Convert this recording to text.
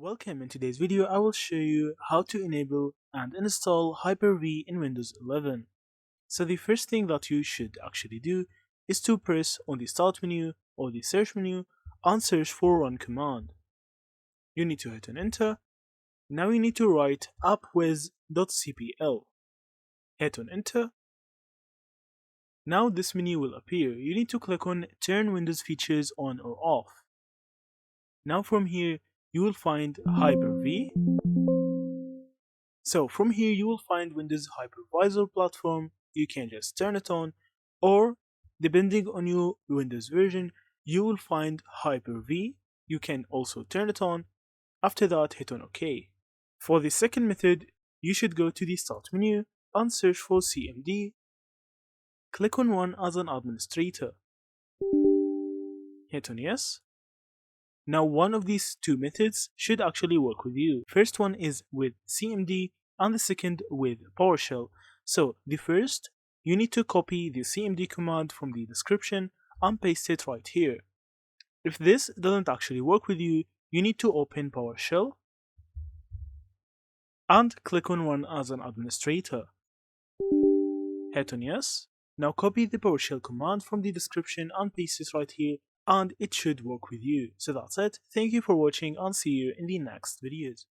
Welcome. In today's video, I will show you how to enable and install Hyper-V in Windows 11. So the first thing that you should actually do is to press on the Start menu or the Search menu and search for Run command. You need to hit on Enter. Now you need to write appwiz.cpl. Hit on Enter. Now this menu will appear. You need to click on Turn Windows Features on or off. Now from here, you will find Hyper-V. So from here you will find Windows Hypervisor Platform. You can just turn it on, or depending on your Windows version, you will find Hyper-V. You can also turn it on. After that, hit on OK. For the second method, you should go to the Start menu and search for CMD. Click on Run as an administrator. Hit on Yes. Now one of these two methods should actually work with you. First one is with CMD and the second with PowerShell. So the first, you need to copy the CMD command from the description and paste it right here. If this doesn't actually work with you, you need to open PowerShell and click on Run as an administrator. Hit on Yes. Now copy the PowerShell command from the description and paste it right here, and it should work with you. So that's it. Thank you for watching and see you in the next videos.